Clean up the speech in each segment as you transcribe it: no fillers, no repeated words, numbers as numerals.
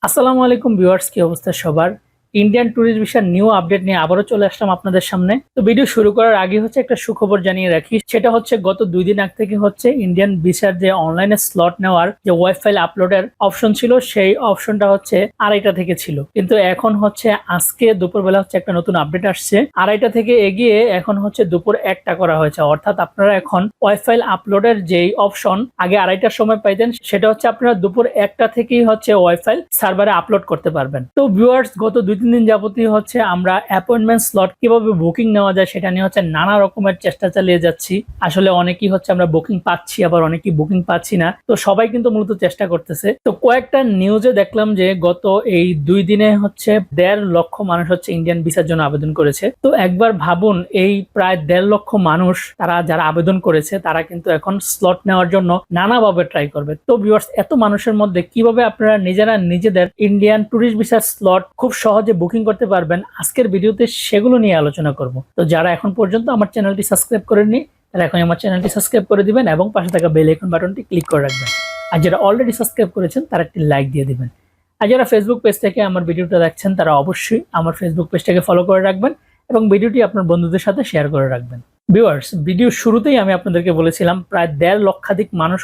আসসালামু আলাইকুম ভিউয়ার্স, কি অবস্থা সবার? ইন্ডিয়ান ট্যুরিস্ট ভিসার নিউ আপডেট নিয়ে আবারও চলে আসলাম আপনাদের সামনে। তো ভিডিও শুরু করার আগে একটা সুখবর জানিয়ে রাখি। সেটা হচ্ছে গত 2 দিন আগ থেকে ইন্ডিয়ান ভিসার যে অনলাইনে স্লট নেওয়ার যে ওয়েব ফাইল আপলোডের অপশন ছিল, সেই অপশনটা 2:30 থেকে ছিল, কিন্তু এখন আজকে দুপুরবেলা একটা নতুন আপডেট আসছে। 2:30 থেকে এগিয়ে এখন দুপুর 1টা করা হয়েছে। অর্থাৎ আপনারা এখন ওয়েব ফাইল আপলোডের যেই অপশন আগে 2:30টার সময় পাইতেন, সেটা আপনারা দুপুর 1টা থেকেই ওয়েব ফাইল সার্ভারে আপলোড করতে পারবেন। তো ভিউয়ার্স, গত 2-3 দিন যাবতীয় আমরা অ্যাপয়েন্টমেন্ট স্লট কিভাবে বুকিং নেওয়া যায় সেটা নিয়ে নানা রকমের চেষ্টা চালিয়ে যাচ্ছি। আসলে অনেকেই আমরা বুকিং পাচ্ছি, আবার অনেকেই বুকিং পাচ্ছি না। তো সবাই কিন্তু মূলত চেষ্টা করতেছে। তো কয়েকটা নিউজে দেখলাম যে গত এই 2 দিনে 1.5 লক্ষ মানুষ ইন্ডিয়ান ভিসার জন্য আবেদন করেছে। তো একবার ভাবুন, এই প্রায় 1.5 লক্ষ মানুষ যারা আবেদন করেছে তারা কিন্তু এখন স্লট নেওয়ার জন্য নানাভাবে ট্রাই করবে। তো ভিউয়ার্স, এত মানুষের মধ্যে কিভাবে আপনারা নিজেদের ইন্ডিয়ান ট্যুরিস্ট ভিসার স্লট খুব সহজে বুকিং করতে পারবেন, আজকের ভিডিওতে সেগুলো নিয়ে আলোচনা করব। তো যারা এখন পর্যন্ত আমার চ্যানেলটি সাবস্ক্রাইব করেননি, তারা এখন আমার চ্যানেলটি সাবস্ক্রাইব করে দিবেন এবং পাশে থাকা বেল আইকন বাটনটি ক্লিক করে রাখবেন। আর যারা অলরেডি সাবস্ক্রাইব করেছেন তারা একটি লাইক দিয়ে দিবেন। আর যারা ফেসবুক পেজ থেকে আমার ভিডিওটা দেখছেন তারা অবশ্যই আমার ফেসবুক পেজটাকে ফলো করে রাখবেন এবং ভিডিওটি আপনার বন্ধুদের সাথে শেয়ার করে রাখবেন। ভিউয়ার্স, ভিডিও শুরুতেই আমি আপনাদেরকে বলেছিলাম প্রায় 1.5 লক্ষাধিক মানুষ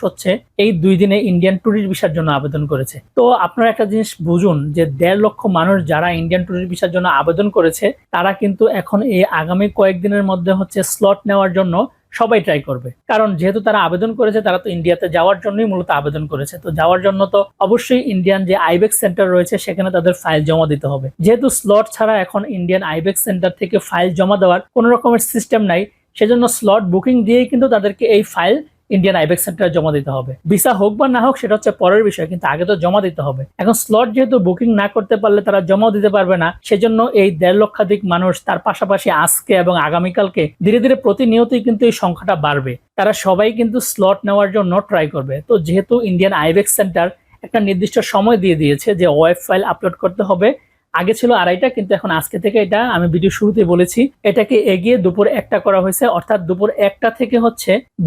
এই 2 দিনে ইন্ডিয়ান ট্যুরিস্ট ভিসার জন্য আবেদন করেছে। তো আপনারা একটা জিনিস বুঝুন যে 1.5 লক্ষ মানুষ যারা ইন্ডিয়ান ট্যুরিস্ট ভিসার জন্য আবেদন করেছে, তারা কিন্তু এখন এই আগামী কয়েকদিনের মধ্যে স্লট নেওয়ার জন্য সবাই ট্রাই করবে। কারণ যেহেতু তারা আবেদন করেছে, তারা তো ইন্ডিয়াতে যাওয়ার জন্যই মূলত আবেদন করেছে। তো যাওয়ার জন্য তো অবশ্যই ইন্ডিয়ান যে আইবেক্স সেন্টার রয়েছে সেখানে তাদের ফাইল জমা দিতে হবে। যেহেতু স্লট ছাড়া এখন ইন্ডিয়ান আইবেক্স সেন্টার থেকে ফাইল জমা দেওয়ার কোনো রকমের সিস্টেম নাই, সেজন্য স্লট বুকিং দিয়েই কিন্তু তাদেরকে এই ফাইল ইন্ডিয়ান আইবেক্স সেন্টারে জমা দিতে হবে। ভিসা হোক বা না হোক সেটা পরের বিষয়, কিন্তু আগে তো জমা দিতে হবে। এখন স্লট যেহেতু বুকিং না করতে পারলে তারা জমাও দিতে পারবে না, সেজন্য এই 1.5 লক্ষাধিক মানুষ, তার পাশাপাশি আজকে এবং আগামীকালকে ধীরে ধীরে প্রতিনিয়তই কিন্তু এই সংখ্যাটা বাড়বে। তারা সবাই কিন্তু স্লট নেওয়ার জন্য ট্রাই করবে। তো যেহেতু ইন্ডিয়ান আইবেক্স সেন্টার একটা নির্দিষ্ট সময় দিয়ে দিয়েছে যে ওয়েব ফাইল আপলোড করতে হবে, আগে ছিল 2:30, কিন্তু এখন আজকে থেকে, এটা আমি ভিডিও শুরুতে বলেছি, এটাকে এগিয়ে দুপুর 1টা করা হয়েছে। অর্থাৎ দুপুর 1টা থেকে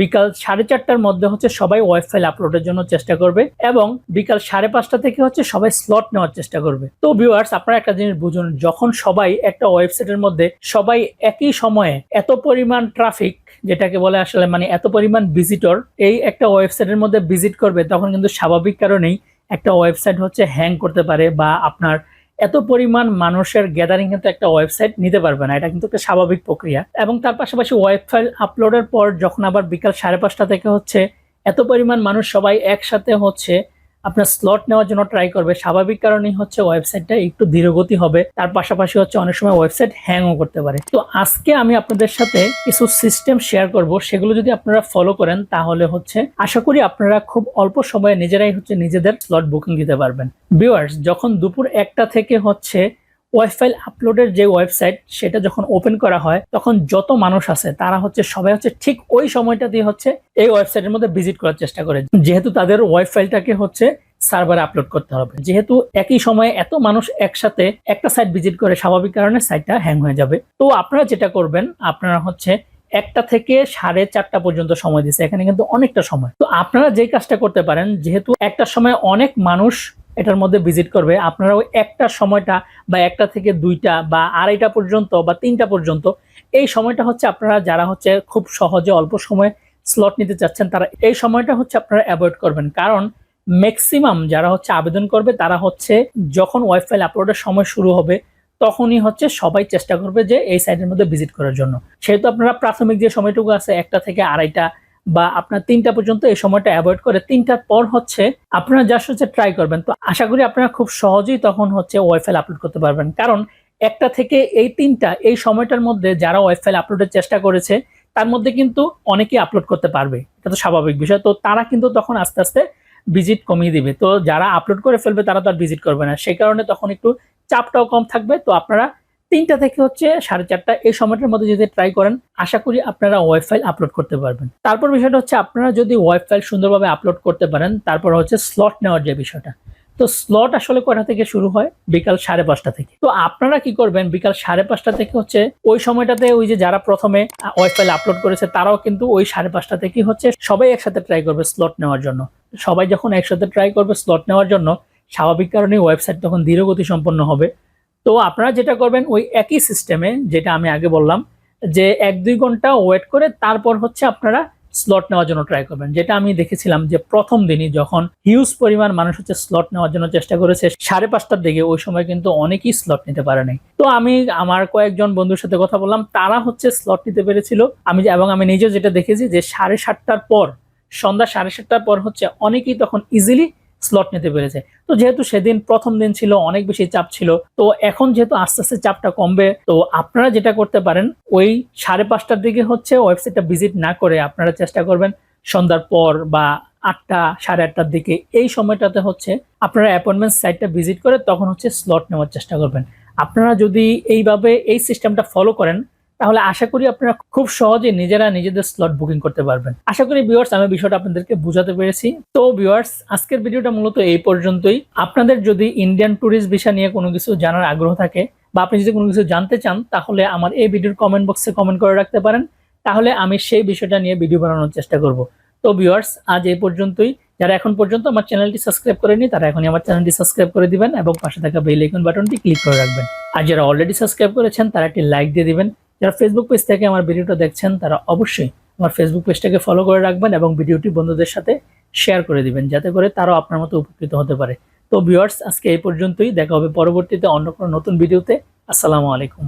বিকাল 4:30টার মধ্যে সবাই ওয়েব ফাইল আপলোডের জন্য চেষ্টা করবে এবং বিকাল 5:30টা থেকে সবাই স্লট নেওয়ার চেষ্টা করবে। তো ভিউয়ার্স, আপনারা একটা জিনিস বুঝুন, যখন সবাই একটা ওয়েবসাইটের মধ্যে সবাই একই সময়ে এত পরিমাণ ট্রাফিক, যেটাকে বলে আসলে এত পরিমাণ ভিজিটর এই একটা ওয়েবসাইটের মধ্যে ভিজিট করবে, তখন কিন্তু স্বাভাবিক কারণেই একটা ওয়েবসাইট হ্যাং করতে পারে, বা আপনার এত পরিমাণ মানুষের গ্যাদারিং কিন্তু একটা ওয়েবসাইট নিতে পারবে না। এটা কিন্তু একটা স্বাভাবিক প্রক্রিয়া। এবং তার পাশাপাশি ওয়েব ফাইল আপলোডের পর যখন আবার বিকাল 5:30 থেকে এত পরিমাণ মানুষ সবাই একসাথে আপনার স্লট নেওয়ার জন্য ট্রাই করবে, স্বাভাবিক কারণেই ওয়েবসাইটটা একটু ধীরগতি হবে। তার পাশাপাশি অনেক সময় ওয়েবসাইট হ্যাংও করতে পারে। তো আজকে আমি আপনাদের সাথে কিছু সিস্টেম শেয়ার করব, সেগুলো যদি আপনারা ফলো করেন তাহলে আশা করি আপনারা খুব অল্প সময়ে নিজেরাই নিজেদের স্লট বুকিং দিতে পারবেন। ভিউয়ার্স, যখন দুপুর 1টা থেকে ওয়েব ফাইল আপলোডের যে ওয়েবসাইট সেটা যখন ওপেন করা হয়, তখন যত মানুষ আছে তারা সবাই ঠিক ওই সময়টা দিয়ে এই ওয়েবসাইটের মধ্যে ভিজিট করার চেষ্টা করে, যেহেতু তাদের ওয়েব ফাইলটাকে সার্ভারে আপলোড করতে হবে। যেহেতু একই সময়ে এত মানুষ একসাথে একটা সাইট ভিজিট করে, স্বাভাবিক কারণে সাইটটা হ্যাং হয়ে যাবে। তো আপনারা যেটা করবেন, আপনারা 1টা থেকে 4:30 পর্যন্ত সময় দিচ্ছে, এখানে কিন্তু অনেকটা সময়। তো আপনারা যে কাজটা করতে পারেন, যেহেতু একটার সময় অনেক মানুষ এটার মধ্যে ভিজিট করবে, আপনারা ওই একটা সময়টা বা 1টা থেকে 2টা বা 2:30 পর্যন্ত বা 3টা পর্যন্ত, এই সময়টা আপনারা যারা খুব সহজে অল্প সময়ে স্লট নিতে চাচ্ছেন, তারা এই সময়টা আপনারা অ্যাভয়েড করবেন। কারণ ম্যাক্সিমাম যারা আবেদন করবে তারা যখন ওয়েব ফাইল আপলোডের সময় শুরু হবে তখনই সবাই চেষ্টা করবে যে এই সাইটের মধ্যে ভিজিট করার জন্য। সেহেতু আপনারা প্রাথমিক যে সময়টুকু আছে 1টা থেকে 2:30 বা আপনার 3টা পর্যন্ত, এই সময়টা অ্যাভয়েড করে 3টার পর আপনারা জাস্ট ট্রাই করবেন। তো আশা করি আপনারা খুব সহজেই তখন ওয়েব ফাইল আপলোড করতে পারবেন। কারণ 1টা থেকে এই 3টা, এই সময়টার মধ্যে যারা ওয়েব ফাইল আপলোডের চেষ্টা করেছে তার মধ্যে কিন্তু অনেকেই আপলোড করতে পারবে, এটা তো স্বাভাবিক বিষয়। তো তারা কিন্তু তখন আস্তে আস্তে ভিজিট কমিয়ে দিবে। তো যারা আপলোড করে ফেলবে তারা তো আর ভিজিট করবে না, সেই কারণে তখন একটু চাপটাও কম থাকবে। তো আপনারা 3টা থেকে 4:30 এই সময়টার মধ্যে যদি ট্রাই করেন, আশা করি আপনারা ওয়েব ফাইল আপলোড করতে পারবেন। তারপর বিষয়টা আপনারা যদি ওয়েব ফাইল সুন্দরভাবে আপলোড করতে পারেন, তারপর স্লট নেওয়ার যে বিষয়টা। তো স্লট আসলে কয়টা থেকে শুরু হয়? বিকাল 5:30 থেকে। তো আপনারা কি করবেন, বিকাল 5:30 থেকে ওই সময়টাতে ওই যে যারা প্রথমে ওয়েব ফাইল আপলোড করেছে তারাও কিন্তু ওই 5:30 থেকে সবাই একসাথে ট্রাই করবে স্লট নেওয়ার জন্য। সবাই যখন একসাথে ট্রাই করবে স্লট নেওয়ার জন্য, স্বাভাবিক কারণে ওয়েবসাইট তখন ধীরগতি সম্পন্ন হবে। তো আপনারা যেটা করবেন ওই একই সিস্টেমে, যেটা আমি আগে বললাম, যে 1-2 ঘন্টা ওয়েট করে তারপর হচ্ছে আপনারা স্লট নেওয়ার জন্য ট্রাই করবেন। যেটা আমি দেখেছিলাম যে প্রথম দিনই যখন হিউজ পরিমাণ মানুষ হচ্ছে স্লট নেওয়ার জন্য চেষ্টা করেছে 5:30টার দিকে, ওই সময় কিন্তু অনেকেই স্লট নিতে পারে নাই। তো আমি আমার কয়েকজন বন্ধুর সাথে কথা বললাম, তারা হচ্ছে স্লট নিতে পেরেছিল। আমি নিজেও যেটা দেখেছি যে 7:30টার পর, সন্ধ্যা 7:30টার পর হচ্ছে অনেকেই তখন ইজিলি স্লট নিতে পেরেছে। তো যেহেতু সেদিন প্রথম দিন ছিল, অনেক বেশি চাপ ছিল, তো এখন যেহেতু আস্তে আস্তে চাপটা কমবে, তো আপনারা যেটা করতে পারেন ওই 5:30টার দিকে হচ্ছে ওয়েবসাইটটা ভিজিট না করে আপনারা চেষ্টা করবেন সন্ধ্যার পর বা 8টা 8:30টার দিকে, এই সময়টাতে হচ্ছে আপনারা অ্যাপয়েন্টমেন্ট সাইটটা ভিজিট করে তখন হচ্ছে স্লট নেওয়ার চেষ্টা করবেন। আপনারা যদি এইভাবে এই সিস্টেমটা ফলো করেন তাহলে আশা করি আপনারা খুব সহজে নিজেরা নিজেদের স্লট বুকিং করতে পারবেন। আশা করি ভিউয়ার্স আমি বিষয়টা আপনাদেরকে বোঝাতে পেরেছি। তো ভিউয়ার্স আজকের ভিডিওটা মূলত এই পর্যন্তই। আপনাদের যদি ইন্ডিয়ান ট্যুরিস্ট ভিসা নিয়ে কোনো কিছু জানার আগ্রহ থাকে বা আপনি যদি কোনো কিছু জানতে চান, তাহলে আমার এই ভিডিওর কমেন্ট বক্সে কমেন্ট করে রাখতে পারেন, তাহলে আমি সেই বিষয়টা নিয়ে ভিডিও বানানোর চেষ্টা করব। তো ভিউয়ার্স আজ এই পর্যন্তই। যারা এখন পর্যন্ত আমার চ্যানেলটি সাবস্ক্রাইব করেনি তারা এখনই আমার চ্যানেলটি সাবস্ক্রাইব করে দিবেন এবং পাশে থাকা বেল আইকন বাটনটি ক্লিক করে রাখবেন। আর যারা অলরেডি সাবস্ক্রাইব করেছেন তারা একটি লাইক দিয়ে দিবেন। যারা ফেসবুক পেজ থেকে আমার ভিডিওটা দেখছেন তারা অবশ্যই আমার ফেসবুক পেজটাকে ফলো করে রাখবেন এবং ভিডিওটি বন্ধুদের সাথে শেয়ার করে দিবেন, যাতে করে তারাও আপনার মতো উপকৃত হতে পারে। তো ভিউয়ার্স আজকে এই পর্যন্তই, দেখা হবে পরবর্তীতে অন্য কোনো নতুন ভিডিওতে। আসসালামু আলাইকুম।